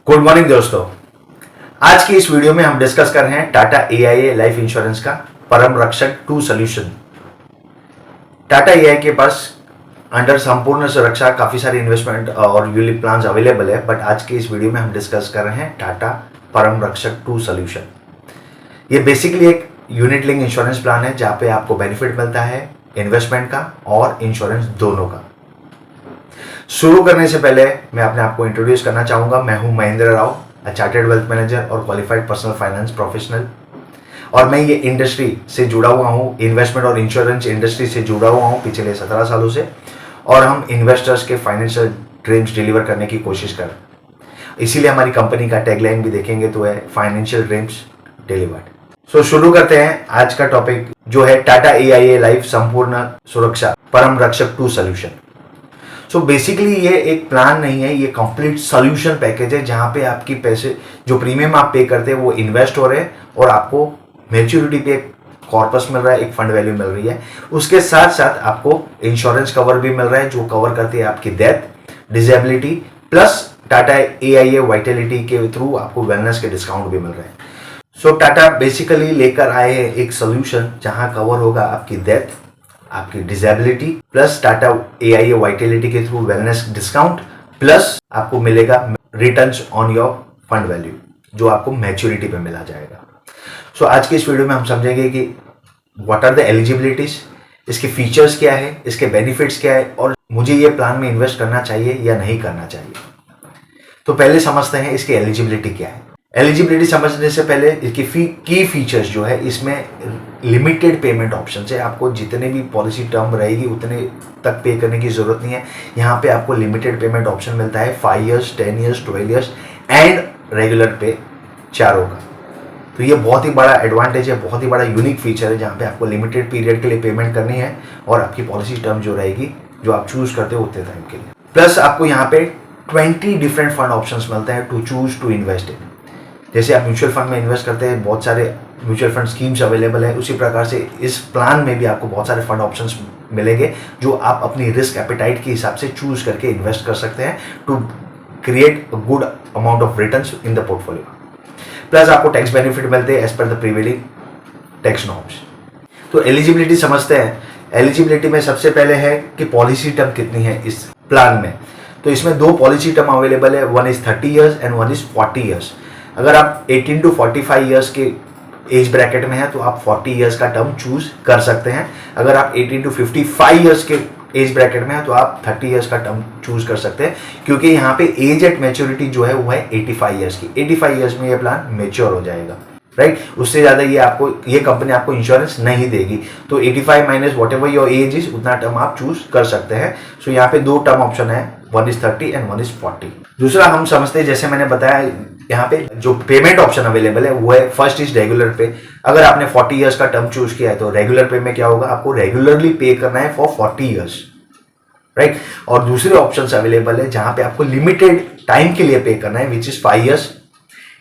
Good morning दोस्तों। आज की इस वीडियो में हम डिस्कस कर रहे हैं टाटा एआईए लाइफ इंश्योरेंस का परम रक्षक 2 सॉल्यूशन। टाटा एआईए के पास अंडर संपूर्ण सुरक्षा काफी सारे इन्वेस्टमेंट और यूलिप प्लान्स अवेलेबल है, बट आज के इस वीडियो में हम डिस्कस कर रहे हैं टाटा परम रक्षक 2 सॉल्यूशन। ये बेसिकली एक यूनिट लिंक इंश्योरेंस प्लान है जहां पे आपको बेनिफिट मिलता है इन्वेस्टमेंट का और इंश्योरेंस दोनों का। शुरू करने से पहले मैं अपने आप को इंट्रोड्यूस करना चाहूंगा। मैं हूं Mahendra Rao, chartered wealth manager और क्वालिफाइड पर्सनल फाइनेंस प्रोफेशनल, और मैं ये इंडस्ट्री से जुड़ा हुआ हूं, इन्वेस्टमेंट और इंश्योरेंस इंडस्ट्री से जुड़ा हुआ हूं पिछले 17 सालों से, और हम इन्वेस्टर्स के फाइनेंशियल ड्रीम्स डिलीवर करने की कोशिश कर। इसीलिए हमारी कंपनी का टैगलाइन भी देखेंगे तो है फाइनेंशियल ड्रीम्स डिलीवर्ड। सो शुरू करते हैं आज का टॉपिक जो है टाटा एआईए लाइफ संपूर्ण सुरक्षा परम रक्षक 2 सॉल्यूशन। सो बेसिकली ये एक प्लान नहीं है, ये कंप्लीट सॉल्यूशन पैकेज है जहां पे आपकी पैसे जो प्रीमियम आप पे करते हैं वो इन्वेस्ट हो रहे हैं और आपको मैच्योरिटी पे कॉर्पस मिल रहा है, एक फंड वैल्यू मिल रही है। उसके साथ साथ आपको इंश्योरेंस कवर भी मिल रहा है जो कवर करती है आपकी death, disability, plus Tata AIA Vitality के थ्रू आपको वेलनेस के डिस्काउंट भी मिल रहे हैं। सो टाटा बेसिकली लेकर आए हैं एक सोल्यूशन जहां कवर होगा आपकी डेथ, आपकी disability, plus Tata AIA Vitality के थ्रू वेलनेस डिस्काउंट, प्लस आपको मिलेगा returns on your fund value जो आपको मैच्योरिटी पे मिला जाएगा। सो आज के इस वीडियो में हम समझेंगे कि व्हाट आर द एलिजिबिलिटीज, इसके फीचर्स क्या है, इसके बेनिफिट्स क्या है, और मुझे ये प्लान में इन्वेस्ट करना चाहिए या नहीं करना चाहिए। तो पहले समझते हैं इसकी एलिजिबिलिटी क्या है। एलिजिबिलिटी समझने से पहले इसकी की फीचर्स जो है, इसमें लिमिटेड पेमेंट ऑप्शन है। आपको जितने भी पॉलिसी टर्म रहेगी उतने तक पे करने की जरूरत नहीं है। यहाँ पे आपको लिमिटेड पेमेंट ऑप्शन मिलता है 5 years, 10 years, 12 years and regular पे चारों का। तो ये बहुत ही बड़ा एडवांटेज है, बहुत ही बड़ा यूनिक फीचर है जहाँ पे आपको लिमिटेड पीरियड के लिए पेमेंट करनी है और आपकी पॉलिसी टर्म जो रहेगी जो आप चूज करते हो उतने टाइम के लिए। प्लस आपको यहाँ पे 20 डिफरेंट फंड ऑप्शंस मिलते हैं to choose to invest in. जैसे आप म्यूचुअल फंड में इन्वेस्ट करते हैं, बहुत सारे म्यूचुअल फंड स्कीम्स अवेलेबल है, उसी प्रकार से इस प्लान में भी आपको बहुत सारे फंड ऑप्शंस मिलेंगे जो आप अपनी रिस्क एपेटाइट के हिसाब से चूज करके इन्वेस्ट कर सकते हैं to create a good amount of returns in the portfolio. Plus आपको टैक्स बेनिफिट मिलते हैं as per the prevailing tax norms. तो एलिजिबिलिटी समझते हैं। एलिजिबिलिटी में सबसे पहले है कि पॉलिसी टर्म कितनी है इस प्लान में। तो इसमें 2 पॉलिसी टर्म अवेलेबल है, one is 30 years and one is 40 years. अगर आप 18 टू 45 ईयर्स के एज ब्रैकेट में है तो आप 40 ईयर्स का टर्म चूज कर सकते हैं। अगर आप 18 टू 55 ईयर्स के एज ब्रैकेट में है तो आप 30 ईयर्स का टर्म चूज कर सकते हैं, क्योंकि यहाँ पे एज एट मैच्योरिटी जो है वो है 85 ईयर्स की। 85 ईयर्स में ये प्लान मैच्योर हो जाएगा, राइट। उससे ज्यादा ये कंपनी आपको इंश्योरेंस नहीं देगी। तो 85 minus what ever your age is उतना टर्म आप चूज कर सकते हैं। सो यहाँ पे 2 टर्म ऑप्शन है, one is 30 and one is 40। दूसरा हम समझते हैं, जैसे मैंने बताया यहाँ पे जो पेमेंट ऑप्शन अवेलेबल है वो है फर्स्ट इज रेगुलर पे। अगर आपने 40 ईयर्स का टर्म चूज किया है तो रेगुलर पे में क्या होगा, आपको रेगुलरली पे करना है फॉर 40 ईयर्स, राइट। और दूसरे ऑप्शंस अवेलेबल है जहां पे आपको लिमिटेड टाइम के लिए पे करना है, which is 5 years,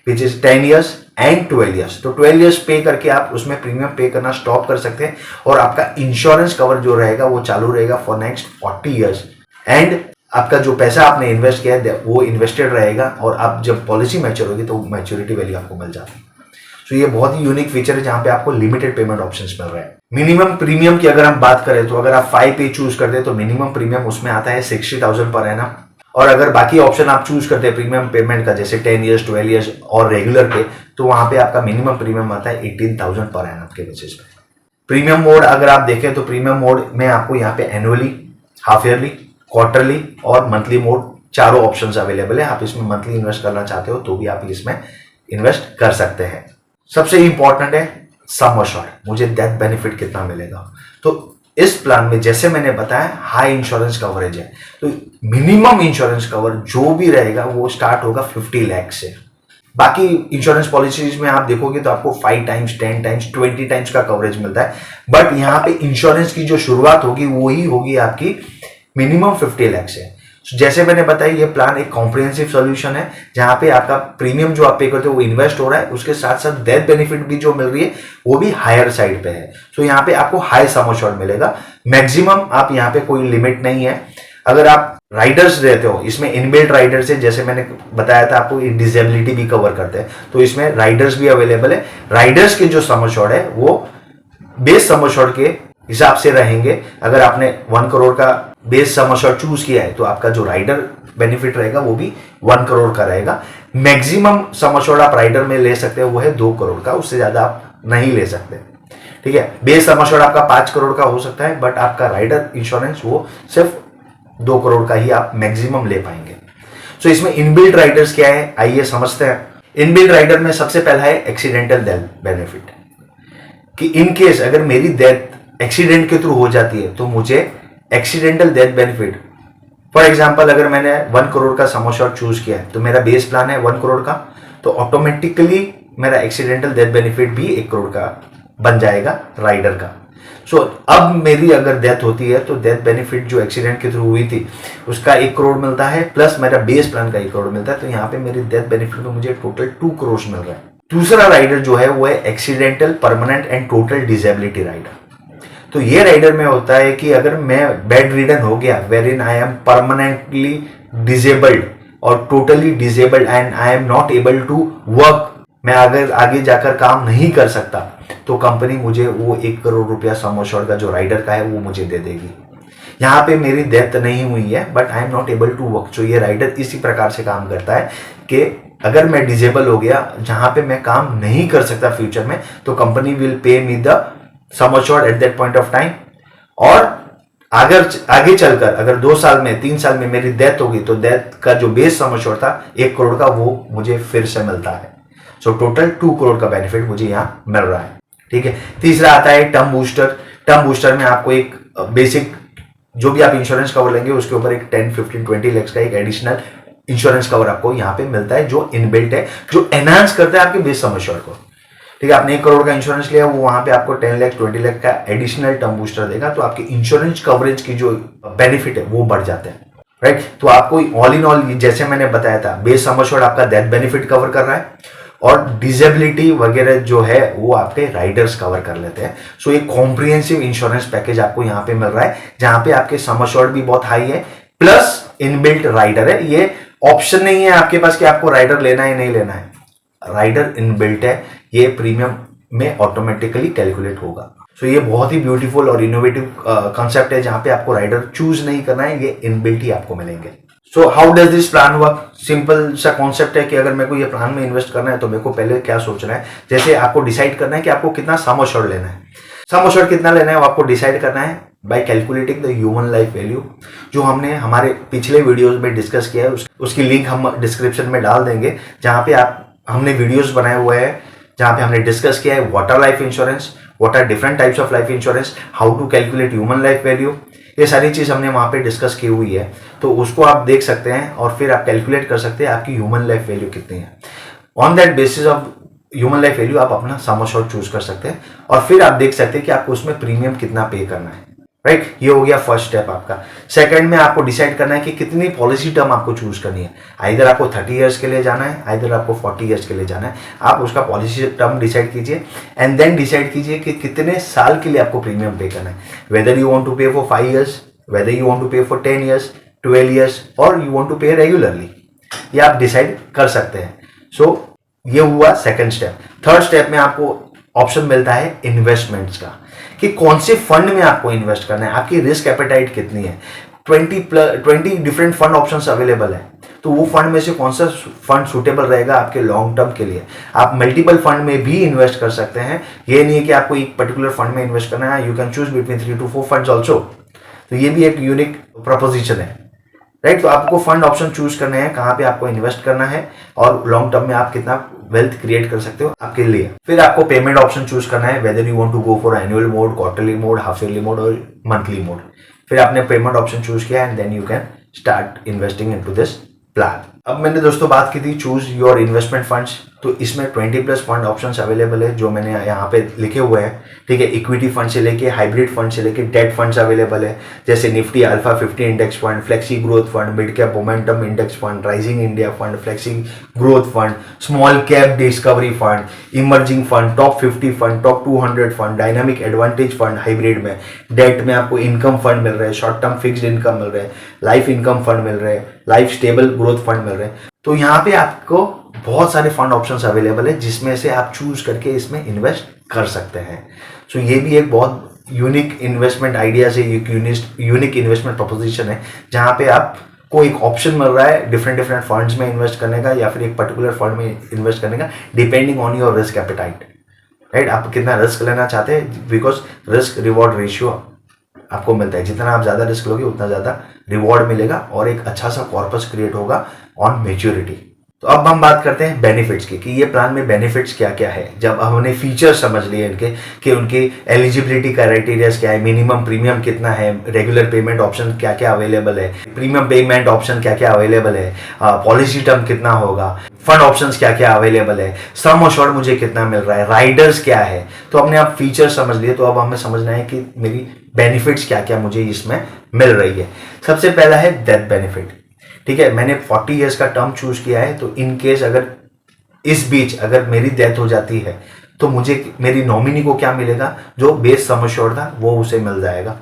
which is 10 years and 12 years. तो 12 ईयर्स पे करके आप उसमें प्रीमियम पे करना स्टॉप कर सकते हैं और आपका इंश्योरेंस कवर जो रहेगा वो चालू रहेगा फॉर नेक्स्ट 40 ईयर्स एंड आपका जो पैसा आपने इन्वेस्ट किया है वो इन्वेस्टेड रहेगा और आप जब पॉलिसी मैच्योर होगी तो मैच्योरिटी वैल्यू आपको मिल जाती है। तो ये बहुत ही यूनिक फीचर है जहां पे आपको लिमिटेड पेमेंट ऑप्शंस मिल रहे हैं। मिनिमम प्रीमियम की अगर हम बात करें तो अगर आप 5 पे चूज करते हैं तो मिनिमम प्रीमियम उसमें आता है 60,000 पर एनम, और अगर बाकी ऑप्शन आप चूज करते हैं प्रीमियम पेमेंट का जैसे 10 ईयर्स, 12 ईयर्स और रेगुलर पे, तो वहां पे आपका मिनिमम प्रीमियम आता है 18,000 पर एनम के बेसिस पे। प्रीमियम मोड अगर आप देखें तो प्रीमियम मोड में आपको यहाँ पे एनुअली, हाफ ईयरली, क्वार्टरली और मंथली मोड चारों ऑप्शंस अवेलेबल है। आप इसमें मंथली इन्वेस्ट करना चाहते हो तो भी आप इसमें इन्वेस्ट कर सकते हैं। सबसे इंपॉर्टेंट है सम अश्योर्ड, मुझे डेथ बेनिफिट कितना मिलेगा। तो इस प्लान में जैसे मैंने बताया हाई इंश्योरेंस कवरेज है, तो मिनिमम इंश्योरेंस कवर जो भी रहेगा वो स्टार्ट होगा 50 लाख से। बाकी इंश्योरेंस पॉलिसीज में आप देखोगे तो आपको 5 टाइम्स, 10 टाइम्स, 20 टाइम्स का कवरेज मिलता है, बट यहाँ पे इंश्योरेंस की जो शुरुआत होगी वो ही होगी आपकी मिनिमम 50 लाख से। जैसे मैंने बताया ये प्लान एक कॉम्प्रिहेंसिव सॉल्यूशन है जहां पे आपका प्रीमियम जो आप पे करते हो वो इन्वेस्ट हो रहा है, उसके साथ साथ डेथ बेनिफिट भी जो मिल रही है वो भी हायर साइड पे है। सो यहाँ पे आपको हाई सम अश्योर्ड मिलेगा। मैक्सिमम आप यहाँ पे कोई लिमिट नहीं है, अगर आप राइडर्स रहते हो, इसमें इनबिल्ट राइडर्स है, जैसे मैंने बताया था आपको, डिसेबिलिटी भी कवर करते हैं, तो इसमें राइडर्स भी अवेलेबल है। राइडर्स के जो सम अश्योर्ड है वो बेस सम अश्योर्ड के हिसाब से रहेंगे। अगर आपने 1 करोड़ का बेस सम अश्योर्ड चूज किया है तो आपका जो राइडर बेनिफिट रहेगा वो भी 1 करोड़ का रहेगा। मैक्सिमम सम अश्योर्ड आप राइडर में ले सकते हो वो है 2 करोड़ का, उससे ज्यादा आप नहीं ले सकते। ठीक है, बेस सम अश्योर्ड आपका 5 करोड़ का हो सकता है, बट आपका राइडर इंश्योरेंस वो सिर्फ 2 करोड़ का ही आप मैक्सिमम ले पाएंगे। सो इसमें इनबिल्ट राइडर्स क्या है, आइए समझते हैं। इनबिल्ट राइडर में सबसे पहला है एक्सीडेंटल डेथ बेनिफिट, कि इन केस अगर मेरी डेथ एक्सीडेंट के थ्रू हो जाती है तो मुझे accidental death benefit, for example अगर मैंने 1 करोड़ का सम अश्योर्ड चूज किया है तो मेरा बेस प्लान है 1 करोड़ का, तो ऑटोमेटिकली मेरा एक्सीडेंटल डेथ बेनिफिट भी 1 करोड़ का बन जाएगा राइडर का। सो अब मेरी अगर डेथ होती है तो डेथ बेनिफिट जो एक्सीडेंट के थ्रू हुई थी उसका 1 करोड़ मिलता है, प्लस मेरा बेस प्लान का 1 करोड़ मिलता है, तो यहाँ पे मेरी डेथ बेनिफिट में मुझे टोटल 2 करोड़ मिल रहा है। दूसरा राइडर जो है वो है accidental permanent and total disability rider. तो ये राइडर में होता है कि अगर मैं बेड रिडन हो गया, wherein I am permanently disabled और totally disabled and I am not able to work, मैं अगर आगे जाकर काम नहीं कर सकता, तो कंपनी मुझे वो 1 करोड़ रुपया सम अश्योर्ड का जो राइडर का है वो मुझे दे देगी। यहाँ पे मेरी डेथ नहीं हुई है but I am not able to work. तो ये राइडर इसी प्रकार से काम करता है कि अगर मैं डिजेबल हो गया, जहां पे मैं काम नहीं कर सकता फ्यूचर में, तो company will pay me the sum assured at that point of time, और अगर आगे चलकर अगर 2 साल में 3 साल में मेरी डेथ होगी तो डेथ का जो बेस सम अश्योर्ड था 1 करोड़ का वो मुझे फिर से मिलता है। सो टोटल 2 करोड़ का बेनिफिट मुझे यहाँ मिल रहा है। ठीक है, तीसरा आता है टर्म बूस्टर। टर्म बूस्टर में आपको एक बेसिक जो भी आप इंश्योरेंस कवर लेंगे उसके ऊपर एक 10, 15, 20 लाख का एक एडिशनल इंश्योरेंस कवर आपको यहाँ पे मिलता है, जो इनबिल्ट है, जो एनहांस करता है आपके बेस सम अश्योर्ड को। ठीक है, आपने 1 करोड़ का इंश्योरेंस लिया, वो वहां पे आपको 10 लाख 20 लाख का एडिशनल टर्म बूस्टर देगा, तो आपके इंश्योरेंस कवरेज की जो बेनिफिट है वो बढ़ जाते हैं। राइट, तो आपको ऑल इन ऑल जैसे मैंने बताया था, बेस सम अश्योर्ड आपका डेथ बेनिफिट कवर कर रहा है और डिसेबिलिटी वगैरह जो है वो आपके राइडर्स कवर कर लेते हैं। सो एक कॉम्प्रिहेंसिव इंश्योरेंस पैकेज आपको यहाँ पे मिल रहा है, जहां पे आपके सम अश्योर्ड भी बहुत हाई है, प्लस इनबिल्ट राइडर है। ये ऑप्शन नहीं है आपके पास कि आपको राइडर लेना है नहीं लेना है, राइडर इनबिल्ट है, ये प्रीमियम में ऑटोमेटिकली कैलकुलेट होगा। सो ये बहुत ही ब्यूटीफुल और इनोवेटिव कॉन्सेप्ट है, जहां पे आपको राइडर चूज नहीं करना है, ये इनबिल्ट ही आपको मिलेंगे। So how does this plan work? Simple सा कॉन्सेप्ट है कि अगर मेरे को ये प्लान में इन्वेस्ट करना है तो मेरे को पहले क्या सोचना है, जैसे आपको डिसाइड करना है कि आपको कितना सम अश्योर्ड लेना है। सम अश्योर्ड कितना लेना है वो आपको डिसाइड करना है bye calculating the human life value, जो हमने हमारे पिछले वीडियोस में डिस्कस किया है। उसकी लिंक हम डिस्क्रिप्शन में डाल देंगे, जहां पे हमने वीडियोस बनाए हुए हैं, जहां पे हमने डिस्कस किया है what are life insurance, what are different types of life insurance, how to calculate human life value, ये सारी चीज हमने वहां पे डिस्कस की हुई है। तो उसको आप देख सकते हैं और फिर आप कैलकुलेट कर सकते हैं आपकी ह्यूमन लाइफ वैल्यू कितनी है। On that basis of human life value आप अपना सम अश्योर्ड चूज कर सकते हैं और फिर आप देख सकते हैं कि आपको उसमें प्रीमियम कितना पे करना है। राइट, ये हो गया फर्स्ट स्टेप आपका। सेकंड में आपको डिसाइड करना है कि कितनी पॉलिसी टर्म आपको चूज करनी है। आइदर आपको 30 इयर्स के लिए जाना है, आइदर आपको 40 इयर्स के लिए जाना है। आप उसका पॉलिसी टर्म डिसाइड कीजिए एंड देन डिसाइड कीजिए कि कितने साल के लिए आपको प्रीमियम पे करना है। वेदर यू वांट टू पे for 5 years, whether you want to pay for 10 years, 12 years or you want to pay regularly, ये आप डिसाइड कर सकते हैं। सो ये हुआ सेकंड स्टेप। थर्ड स्टेप में आपको ऑप्शन मिलता है इन्वेस्टमेंट्स का, कि कौन से फंड में आपको इन्वेस्ट करना है, आपकी रिस्क एपेटाइट कितनी है। 20 डिफरेंट फंड ऑप्शंस अवेलेबल है, तो वो फंड में से कौन सा फंड सूटेबल रहेगा आपके लॉन्ग टर्म के लिए। आप मल्टीपल फंड में भी इन्वेस्ट कर सकते हैं, ये नहीं है कि आपको एक पर्टिकुलर फंड में इन्वेस्ट करना है। You can choose between 3 to 4 funds also. तो ये भी एक यूनिक प्रपोजिशन है। राइट, तो आपको फंड ऑप्शन चूज करने हैं, कहां पे आपको इन्वेस्ट करना है और लॉन्ग टर्म में आप कितना वेल्थ क्रिएट कर सकते हो आपके लिए। फिर आपको पेमेंट ऑप्शन चूज करना है, whether you want to go for annual mode, quarterly mode, half yearly mode और मंथली मोड। फिर आपने पेमेंट ऑप्शन चूज किया and then you can start investing into this plan. अब मैंने दोस्तों बात की थी चूज योर इन्वेस्टमेंट फंड्स, तो इसमें 20+ फंड ऑप्शंस अवेलेबल है जो मैंने यहाँ पे लिखे हुए हैं। ठीक है, इक्विटी फंड से लेके हाइब्रिड फंड से लेके डेट फंड्स अवेलेबल है, जैसे Nifty alpha 50 index fund, flexi growth fund, mid cap momentum index fund, rising India fund, flexi growth fund, small cap discovery fund, emerging fund, top 50 fund, top 200 fund, dynamic advantage fund hybrid में। Date में आपको income fund मिल रहे हैं, short term fixed income मिल रहे हैं, life income fund मिल रहे हैं, life stable growth fund मिल रहे हैं। तो यहाँ पे आपको बहुत सारे फंड ऑप्शंस अवेलेबल है जिसमें से आप चूज करके इसमें इन्वेस्ट कर सकते हैं। सो ये भी एक बहुत यूनिक इन्वेस्टमेंट आइडिया से यूनिक इन्वेस्टमेंट प्रोपोजिशन है, जहाँ पे आपको एक ऑप्शन मिल रहा है डिफरेंट फंड्स में इन्वेस्ट करने का या फिर एक पर्टिकुलर फंड में इन्वेस्ट करने का, depending on your risk appetite. Right, आप कितना रिस्क लेना चाहते हैं, बिकॉज रिस्क रिवॉर्ड रेशियो आपको मिलता है, जितना आप ज़्यादा रिस्क लोगे उतना ज़्यादा रिवॉर्ड मिलेगा और एक अच्छा सा कॉर्पस क्रिएट होगा ऑन मैच्योरिटी। तो अब हम बात करते हैं बेनिफिट्स की, कि ये प्लान में बेनिफिट्स क्या क्या है। जब हमने फीचर्स समझ लिए इनके कि उनकी एलिजिबिलिटी क्राइटेरियाज क्या है, मिनिमम प्रीमियम कितना है, रेगुलर पेमेंट ऑप्शन क्या क्या अवेलेबल है, प्रीमियम पेमेंट ऑप्शन क्या क्या अवेलेबल है, पॉलिसी टर्म कितना होगा, फंड ऑप्शंस क्या क्या अवेलेबल है, सम अश्योर्ड मुझे कितना मिल रहा है, राइडर्स क्या है। तो हमने आप फीचर्स समझ लिए, तो अब हमें समझना है कि मेरी बेनिफिट्स क्या क्या मुझे इसमें मिल रही है। सबसे पहला है डेथ बेनिफिट। ठीक है, मैंने 40 इयर्स का टर्म चूज किया है, तो इन केस अगर इस बीच अगर मेरी डेथ हो जाती है तो मुझे मेरी नॉमिनी को क्या मिलेगा, जो बेस सम अश्योर्ड था वो उसे मिल जाएगा।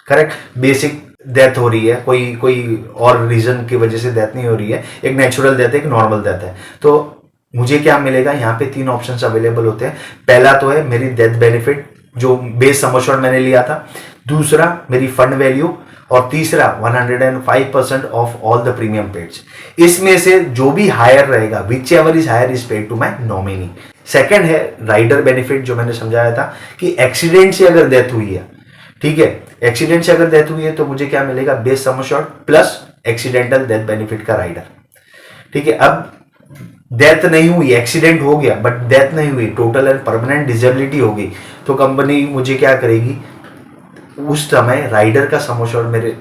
करेक्ट, बेसिक डेथ हो रही है, कोई और रीजन की वजह से डेथ नहीं हो रही है, एक नेचुरल डेथ है, एक नॉर्मल डेथ है, तो मुझे क्या मिलेगा। यहाँ पे 3 ऑप्शंस अवेलेबल होते हैं। पहला तो है मेरी डेथ बेनिफिट जो बेस सम अश्योर्ड मैंने लिया था, दूसरा मेरी फंड वैल्यू, और तीसरा 105% of all the premium paids. इसमें से जो भी हायर रहेगा, whichever is higher is paid to my nominee. Second है राइडर बेनिफिट, जो मैंने समझाया था कि एक्सीडेंट से अगर डेथ हुई है, ठीक है, एक्सीडेंट से अगर डेथ हुई है तो मुझे क्या मिलेगा, base sum assured plus accidental death benefit का राइडर। ठीक है, अब डेथ नहीं हुई, एक्सीडेंट हो गया बट डेथ नहीं हुई, टोटल एंड परमानेंट डिसेबिलिटी हो गई, तो कंपनी मुझे क्या करेगी, उस समय राइडर का सम अश्योर्ड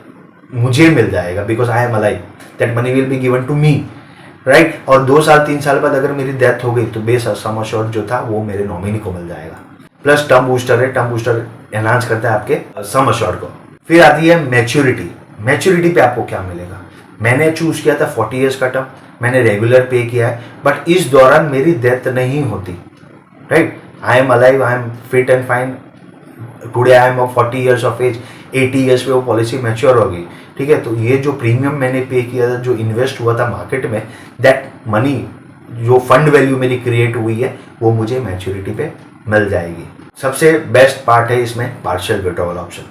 मुझे मिल जाएगा, because I am alive, that money will be given to me. Right, और 2 साल 3 साल बाद अगर मेरी डेथ हो गई तो बेस सम अश्योर्ड जो था वो मेरे नॉमिनी को मिल जाएगा। प्लस टर्म बूस्टर है, टर्म बूस्टर एनहांस करता है आपके सम अश्योर्ड को। फिर आती है मैच्योरिटी। मैच्योरिटी पे आपको क्या मिलेगा, मैंने चूज किया था 40 इयर्स का टर्म, मैंने रेगुलर पे किया है, बट इस दौरान मेरी डेथ नहीं होती। Right, I am alive, I am fit and fine, today I am 40 years of age, 80 years पे वो पॉलिसी मैच्योर होगी। ठीक है, तो ये जो प्रीमियम मैंने पे किया था, जो इन्वेस्ट हुआ था मार्केट में, दैट मनी जो फंड वैल्यू मेरी क्रिएट हुई है वो मुझे मैच्योरिटी पे मिल जाएगी। सबसे बेस्ट पार्ट है इसमें partial withdrawal option,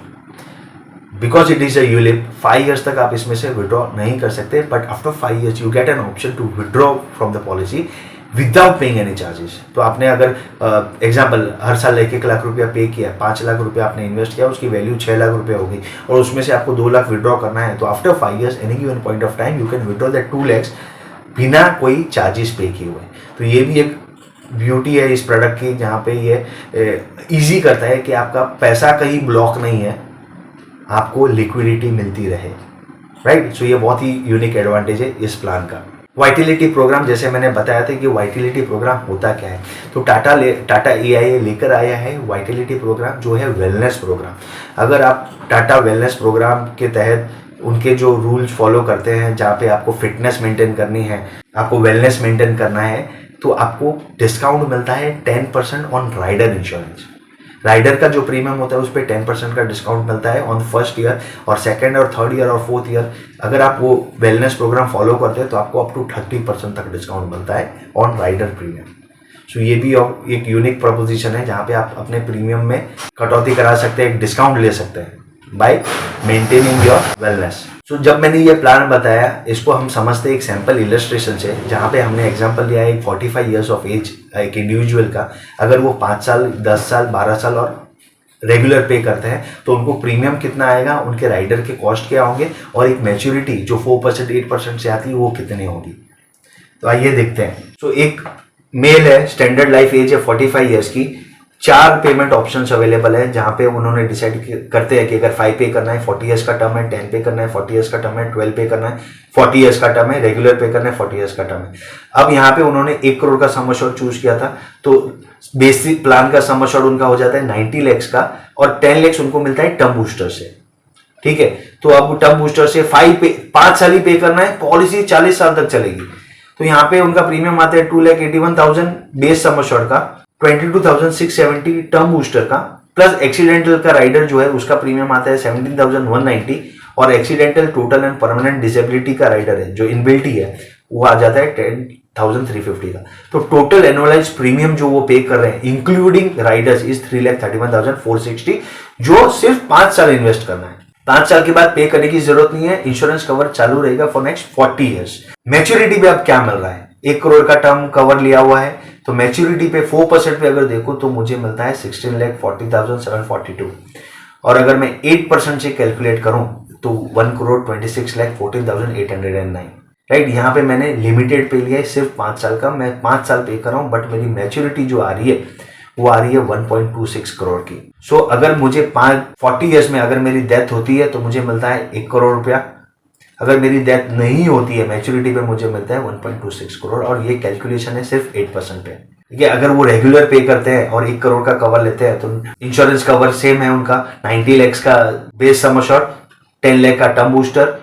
because it is a ULIP. 5 years तक आप इसमें से विड्रॉ नहीं कर सकते, but after 5 years you get an option to withdraw from the policy without paying any charges. तो आपने अगर एग्जाम्पल हर साल 1-1 लाख रुपया पे किया, 5 लाख रुपया आपने इन्वेस्ट किया, उसकी वैल्यू 6 लाख रुपया होगी, और उसमें से आपको 2 लाख विड्रॉ करना है, तो after 5 years any given point of time you can withdraw that 2 lakhs बिना कोई चार्जेस पे किए हुए। तो ये भी एक ब्यूटी है इस प्रोडक्ट की, जहाँ पे ये ईजी करता है कि आपका पैसा कहीं ब्लॉक नहीं है, आपको लिक्विडिटी मिलती रहे। राइट, सो ये बहुत ही यूनिक एडवांटेज है इस प्लान का। वाइटिलिटी प्रोग्राम, जैसे मैंने बताया था कि वाइटिलिटी प्रोग्राम होता क्या है, तो टाटा AIA लेकर आया है वाइटिलिटी प्रोग्राम, जो है वेलनेस प्रोग्राम। अगर आप टाटा वेलनेस प्रोग्राम के तहत उनके जो रूल्स फॉलो करते हैं, जहाँ पे आपको फिटनेस मेंटेन करनी है, आपको वेलनेस मेंटेन करना है, तो आपको डिस्काउंट मिलता है 10% ऑन राइडर इंश्योरेंस। राइडर का जो प्रीमियम होता है उस पर 10% का डिस्काउंट मिलता है ऑन फर्स्ट ईयर, और सेकंड और थर्ड ईयर और फोर्थ ईयर अगर आप वो वेलनेस प्रोग्राम फॉलो करते हैं तो आपको अप टू 30% तक डिस्काउंट मिलता है ऑन राइडर प्रीमियम। सो ये भी एक यूनिक प्रोपोजिशन है, जहाँ पे आप अपने प्रीमियम में कटौती करा सकते हैं, एक डिस्काउंट ले सकते हैं बाय मेंटेनिंग योर वेलनेस। सो जब मैंने ये प्लान बताया, इसको हम समझते हैं एक सैम्पल इलस्ट्रेशन से, जहाँ पे हमने एग्जांपल लिया है एक 45 इयर्स ऑफ एज एक इंडिविजुअल का। अगर वो 5 साल 10 साल 12 साल और रेगुलर पे करते हैं तो उनको प्रीमियम कितना आएगा, उनके राइडर के कॉस्ट क्या होंगे, और एक मैच्योरिटी जो 4% 8% से आती है वो कितनी होगी। तो आइए देखते हैं। सो एक मेल है, स्टैंडर्ड लाइफ एज है 45 इयर्स की, 4 पेमेंट ऑप्शंस अवेलेबल है, जहां पे उन्होंने डिसाइड करते हैं कि अगर 5 पे करना है 40 इयर्स का टर्म है, 10 पे करना है 40 इयर्स का टर्म है, 12 पे करना है 40 इयर्स का टर्म है, रेगुलर पे करना है 40 इयर्स का टर्म है। अब यहाँ पे उन्होंने 1 करोड़ का सम एश्योर्ड चूज किया था, तो बेसिक प्लान का सम एश्योर्ड उनका हो जाता है 90 lakhs का, और 10 lakhs उनको मिलता है टर्म बूस्टर से। ठीक है, तो अब टर्म बूस्टर से 5 साल ही पे करना है, पॉलिसी 40 साल तक चलेगी। तो यहाँ पे उनका प्रीमियम आता है 2,81,000 बेस सम एश्योर्ड का, 22,670 टर्म बूस्टर का, प्लस एक्सीडेंटल का राइडर जो है उसका प्रीमियम आता है 17,190, और accidental total and permanent disability का राइडर है जो इनबिल्ट ही है वो आ जाता है 10,350 का। तो टोटल एनुअलाइज प्रीमियम जो वो पे कर रहे हैं इंक्लूडिंग राइडर्स इज 3,31,460, जो सिर्फ 5 साल इन्वेस्ट करना है। 5 साल के बाद पे करने की जरूरत नहीं है, इंश्योरेंस कवर चालू रहेगा फॉर नेक्स्ट 40 ईयर्स। मैच्योरिटी पे अब क्या मिल रहा है, 1 करोड़ का टर्म कवर लिया हुआ है, तो मैच्योरिटी पे 4% पे अगर देखो तो मुझे मिलता है 16,40,742, और अगर मैं 8% से कैलकुलेट करूं तो 1,26,14,809। राइट, यहाँ पे मैंने लिमिटेड पे लिया है सिर्फ 5 साल का, मैं 5 साल पे कर रहा हूँ, बट मेरी मैच्योरिटी जो आ रही है वो आ रही है 1.26 करोड़ की। सो अगर मुझे 40 ईयर्स में अगर मेरी डेथ होती है तो मुझे मिलता है 1 करोड़ रुपया, अगर मेरी डेथ नहीं होती है मैच्योरिटी पे मुझे मिलता है 1.26 करोड़, और ये कैलकुलेशन है सिर्फ 8% पे। ठीक है, अगर वो रेगुलर पे करते हैं और 1 करोड़ का कवर लेते हैं तो इंश्योरेंस कवर सेम है उनका, 90 lakhs का बेस सम एश्योर्ड, 10 lakh का टर्म बूस्टर,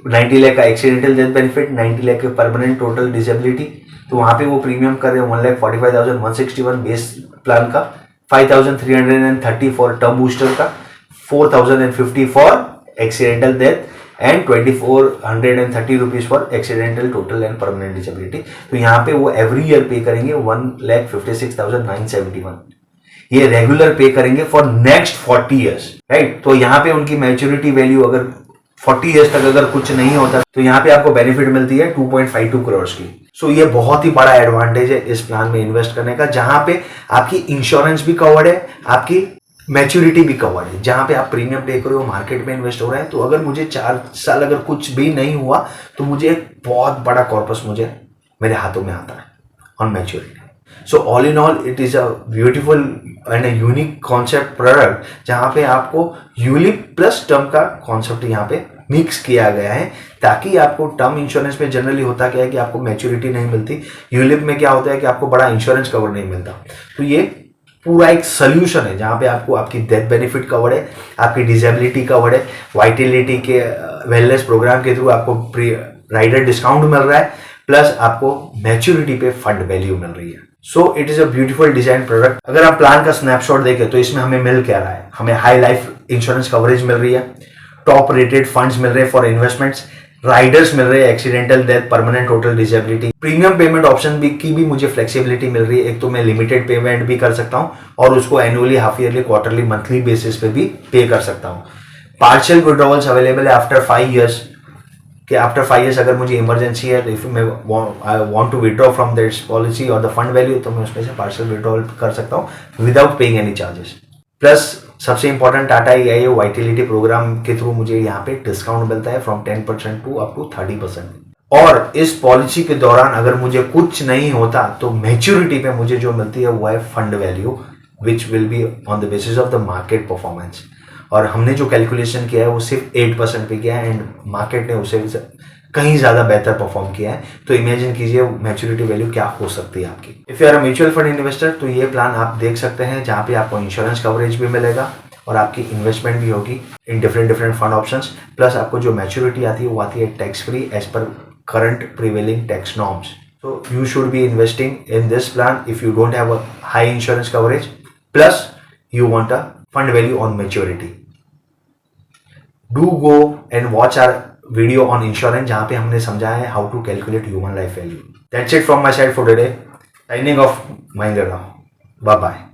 90 lakh का एक्सीडेंटल डेथ बेनिफिट, 90 lakh के परमानेंट टोटल डिसेबिलिटी। तो वहां पे वो प्रीमियम कर रहे हैं 1,45,161 बेस प्लान का, 5,330 फॉर टर्म बूस्टर का, 4,050 for accidental death, and 2,430 rupees for accidental total and permanent disability. तो यहाँ पे वो एवरी ईयर पे करेंगे 1,56,971, ये रेगुलर पे करेंगे फॉर नेक्स्ट 40 ईयर्स। राइट, तो यहाँ पे उनकी मैच्योरिटी वैल्यू अगर 40 ईयर्स तक अगर कुछ नहीं होता तो यहाँ पे आपको बेनिफिट मिलती है 2.52 करोड़ की। सो ये बहुत ही बड़ा एडवांटेज है इस प्लान में इन्वेस्ट करने का, जहां पे आपकी इंश्योरेंस भी कवर्ड है, आपकी मैच्योरिटी भी कवर्ड है, जहां पे आप प्रीमियम पे कर रहे हो, मार्केट में इन्वेस्ट हो रहा है। तो अगर मुझे 4 साल अगर कुछ भी नहीं हुआ तो मुझे एक बहुत बड़ा कॉर्पस मुझे मेरे हाथों में आता है on maturity. So all in all it is a beautiful and a unique concept product, जहां पे आपको यूलिप प्लस टर्म का कॉन्सेप्ट यहाँ पे मिक्स किया गया है, ताकि आपको टर्म इंश्योरेंस में जनरली होता क्या है कि आपको मैच्योरिटी नहीं मिलती, यूलिप में क्या होता है कि आपको बड़ा इंश्योरेंस कवर नहीं मिलता। तो ये पूरा एक सोल्यूशन है जहां पे आपको आपकी डेथ बेनिफिट कवर है, आपकी डिसेबिलिटी कवर है, वाइटिलिटी के वेलनेस प्रोग्राम के थ्रू आपको राइडर डिस्काउंट मिल रहा है, प्लस आपको मैच्योरिटी पे फंड वैल्यू मिल रही है। So it is a beautiful design product. अगर आप प्लान का स्नैपशॉट देखें तो इसमें हमें मिल क्या रहा है, हमें हाई लाइफ इंश्योरेंस कवरेज मिल रही है, टॉप रेटेड फंड्स मिल रहे हैं फॉर इन्वेस्टमेंट्स, राइडर्स मिल रहे हैं, accidental death, permanent total disability, premium payment option की भी मुझे फ्लेक्सिबिलिटी मिल रही है। एक तो मैं लिमिटेड पेमेंट भी कर सकता हूं और उसको annually, half yearly, quarterly, monthly basis पे भी पे कर सकता हूं। पार्शियल विड्रॉवल्स अवेलेबल है आफ्टर 5 ईयर्स, कि आफ्टर 5 ईयर्स अगर मुझे इमरजेंसी है, इफ मैं want to withdraw from that policy और द फंड वैल्यू, तो मैं उसमें से पार्शियल विड्रॉवल कर सकता हूँ without paying any charges. Plus सबसे important Tata EIA vitality programme के थ्रू मुझे यहाँ पे डिस्काउंट मिलता है फ्रॉम 10% टू अप टू 30%। और इस पॉलिसी के दौरान अगर मुझे कुछ नहीं होता तो मैच्योरिटी पे मुझे जो मिलती है वो है fund value, which will be on the basis of the market performance. और हमने जो कैलकुलेशन किया है वो सिर्फ 8% पे किया है, एंड मार्केट ने उसे कहीं ज्यादा बेहतर परफॉर्म किया है। तो इमेजिन कीजिए मैच्योरिटी वैल्यू क्या हो सकती है आपकी। If you are a mutual fund investor तो ये प्लान आप देख सकते हैं, जहां पे आपको इंश्योरेंस कवरेज भी मिलेगा और आपकी इन्वेस्टमेंट भी होगी in different fund options, plus आपको जो मैच्योरिटी आती है वो आती है tax free as per current prevailing tax norms. So you should be investing in this plan if you don't have a high insurance coverage, plus you want a fund value on maturity. Do go and watch our video on insurance जहाँ पे हमने समझाया है how to calculate human life value. That's it from my side for today. Signing off, Mahendra Rao. Bye bye.